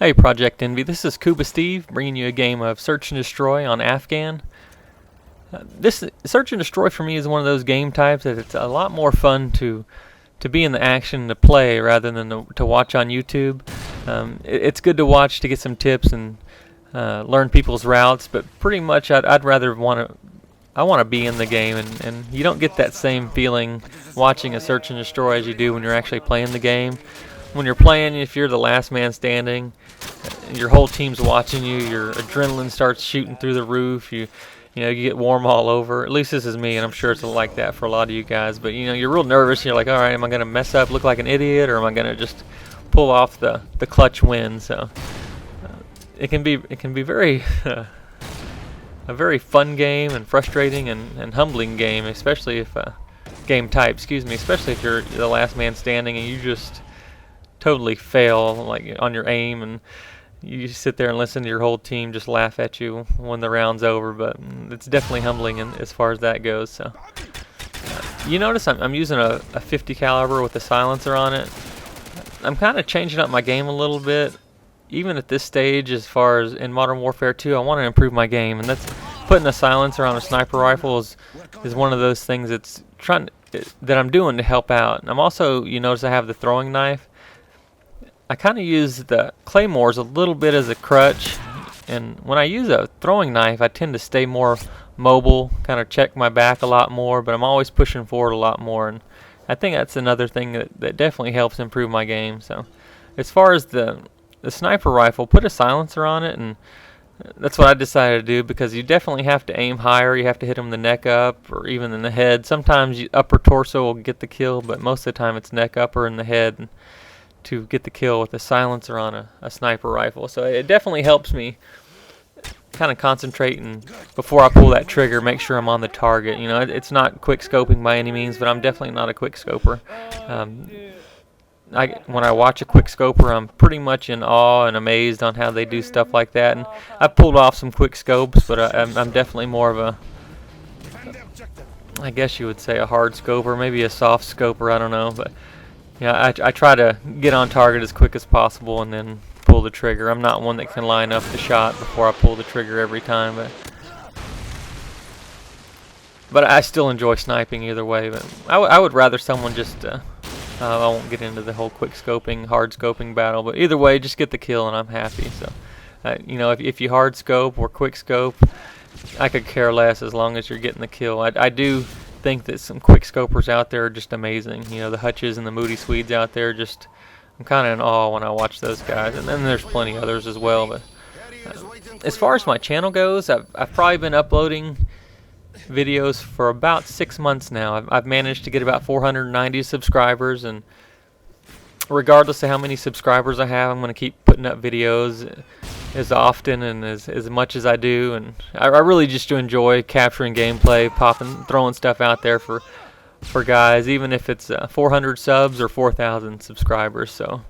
Hey Project ENVE, this is Cuba Steve bringing you a game of Search and Destroy on Afghan. This Search and Destroy for me is one of those game types that it's a lot more fun to be in the action, to play rather than to watch on YouTube. It's good to watch to get some tips and learn people's routes, but pretty much I'd rather want to be in the game, and you don't get that same feeling watching a Search and Destroy as you do when you're actually playing the game. When you're playing, if you're the last man standing, your whole team's watching you, your adrenaline starts shooting through the roof, you get warm all over. At least this is me, and I'm sure it's like that for a lot of you guys. But you're real nervous. You're like, all right, am I going to mess up, look like an idiot, or am I going to just pull off the clutch win? So it can be very a very fun game and frustrating and humbling game, especially if especially if you're the last man standing and you just totally fail like on your aim, and you sit there and listen to your whole team just laugh at you when the round's over. But it's definitely humbling as far as that goes. So you notice I'm using a 50 caliber with a silencer on it. I'm kind of changing up my game a little bit, even at this stage. As far as in Modern Warfare 2, I want to improve my game, and that's putting a silencer on a sniper rifle is one of those things that I'm doing to help out. And I'm also, you notice I have the throwing knife. I kind of use the claymores a little bit as a crutch, and when I use a throwing knife I tend to stay more mobile, kind of check my back a lot more, but I'm always pushing forward a lot more, and I think that's another thing that definitely helps improve my game. So as far as the sniper rifle, put a silencer on it, and that's what I decided to do, because you definitely have to aim higher. You have to hit them the neck up or even in the head. Sometimes upper torso will get the kill, but most of the time it's neck up or in the head to get the kill with a silencer on a sniper rifle. So it definitely helps me kind of concentrate, and before I pull that trigger, make sure I'm on the target. It's not quick scoping by any means, but I'm definitely not a quick scoper. When I watch a quick scoper, I'm pretty much in awe and amazed on how they do stuff like that. And I've pulled off some quick scopes, but I'm definitely more of a, I guess you would say, a hard scoper, maybe a soft scoper, I don't know. But I try to get on target as quick as possible and then pull the trigger. I'm not one that can line up the shot before I pull the trigger every time, but I still enjoy sniping either way. But I would rather someone just I won't get into the whole quick scoping, hard scoping battle, but either way, just get the kill and I'm happy. So if you hard scope or quick scope, I could care less as long as you're getting the kill. I do think that some quick scopers out there are just amazing. The Hutches and the Moody Swedes out there, I'm kind of in awe when I watch those guys. And then there's plenty others as well. But as far as my channel goes, I've probably been uploading videos for about 6 months now. I've managed to get about 490 subscribers, and regardless of how many subscribers I have, I'm going to keep putting up videos as often and as much as I do. And I really just enjoy capturing gameplay, throwing stuff out there for guys, even if it's 400 subs or 4,000 subscribers. So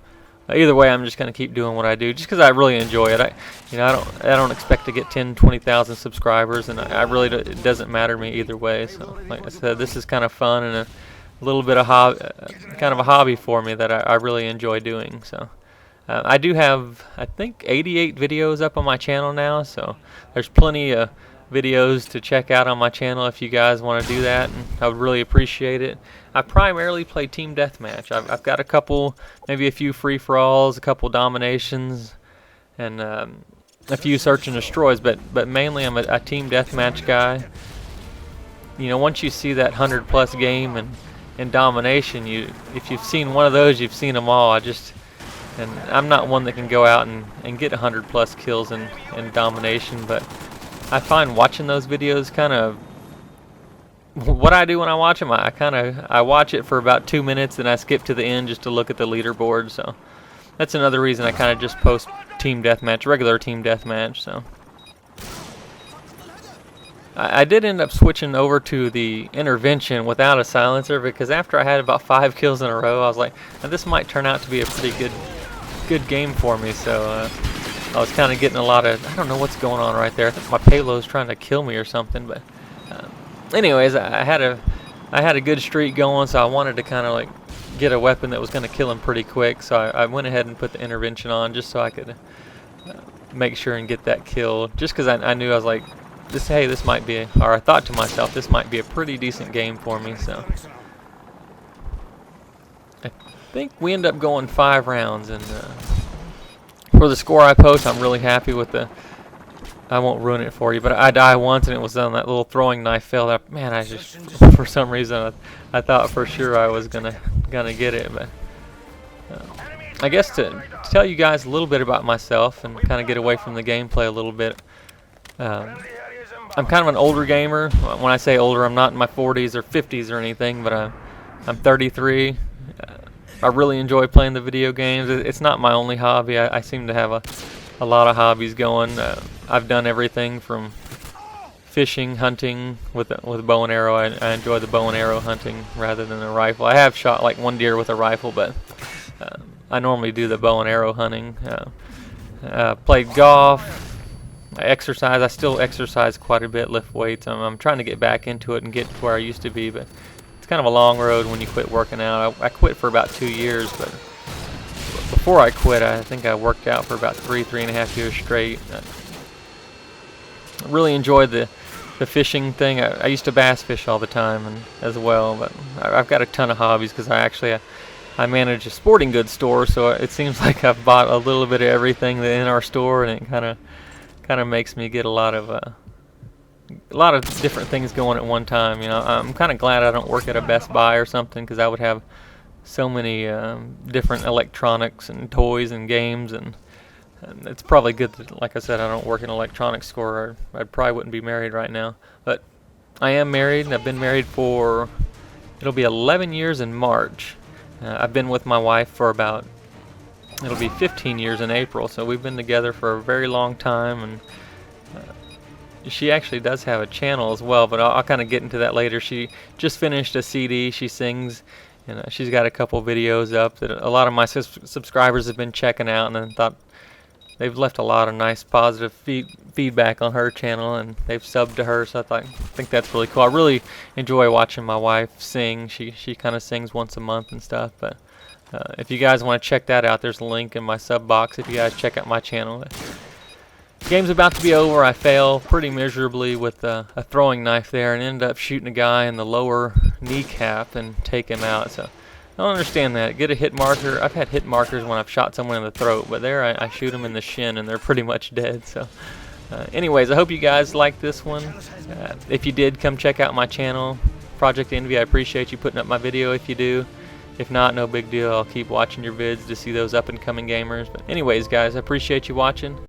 either way, I'm just going to keep doing what I do just because I really enjoy it. I don't expect to get 10, 20,000 subscribers, and it doesn't matter to me either way. So like I said, this is kind of fun and a little bit of kind of a hobby for me that I really enjoy doing. So I do have, I think, 88 videos up on my channel now, so there's plenty of videos to check out on my channel if you guys want to do that, and I would really appreciate it. I primarily play team deathmatch. I've got a couple, maybe a few free-for-alls, a couple dominations, and a few search and destroys, but mainly I'm a team deathmatch guy. Once you see that 100+ game and domination, if you've seen one of those, you've seen them all. And I'm not one that can go out and get 100+ kills in domination, but I find watching those videos kind of what I do when I watch them. I watch it for about 2 minutes and I skip to the end just to look at the leaderboard. So that's another reason I kind of just post team deathmatch, regular team deathmatch. So I did end up switching over to the intervention without a silencer, because after I had about 5 kills in a row, I was like, this might turn out to be a pretty good game for me. So I was kind of getting a lot of, I don't know what's going on right there. I think my payload's trying to kill me or something. But anyways, I had a good streak going, so I wanted to kind of like get a weapon that was going to kill him pretty quick, so I went ahead and put the intervention on just so I could make sure and get that kill. Just because I knew, I was like, this might be, or I thought to myself, this might be a pretty decent game for me. So I think we end up going 5 rounds, and for the score I post, I'm really happy with the. I won't ruin it for you, but I die once, and it was on that little throwing knife fail. Man, I just, for some reason, I thought for sure I was gonna get it. But I guess to tell you guys a little bit about myself and kind of get away from the gameplay a little bit. I'm kind of an older gamer. When I say older, I'm not in my 40s or 50s or anything, but I'm 33. I really enjoy playing the video games. It's not my only hobby. I seem to have a lot of hobbies going. I've done everything from fishing, hunting with bow and arrow. I enjoy the bow and arrow hunting rather than the rifle. I have shot like 1 deer with a rifle, but I normally do the bow and arrow hunting. Played golf. I exercise. I still exercise quite a bit, lift weights. I'm trying to get back into it and get to where I used to be, but it's kind of a long road when you quit working out. I quit for about 2 years, but before I quit, I think I worked out for about 3.5 years straight. I really enjoyed the fishing thing. I used to bass fish all the time and as well, but I've got a ton of hobbies because I manage a sporting goods store, so it seems like I've bought a little bit of everything in our store, and it kind of makes me get a lot of different things going at one time. You know, I'm kind of glad I don't work at a Best Buy or something, because I would have so many different electronics and toys and games, and it's probably good that, like I said, I don't work in an electronics store, or I probably wouldn't be married right now. But I am married, and I've been married for, it'll be 11 years in March. I've been with my wife for about, it'll be 15 years in April, so we've been together for a very long time, and she actually does have a channel as well, but I'll kind of get into that later. She just finished a CD. She sings, and she's got a couple videos up that a lot of my subscribers have been checking out, and then thought they've left a lot of nice positive feedback on her channel, and they've subbed to her, so I think that's really cool. I really enjoy watching my wife sing. She kind of sings once a month and stuff, but if you guys want to check that out, there's a link in my sub box if you guys check out my channel. Game's about to be over. I fail pretty miserably with a throwing knife there and ended up shooting a guy in the lower kneecap and take him out. So I don't understand that. Get a hit marker. I've had hit markers when I've shot someone in the throat, but there I shoot them in the shin and they're pretty much dead. So anyways, I hope you guys liked this one. If you did, come check out my channel, Project ENVE. I appreciate you putting up my video if you do. If not, no big deal. I'll keep watching your vids to see those up and coming gamers. But anyways, guys, I appreciate you watching.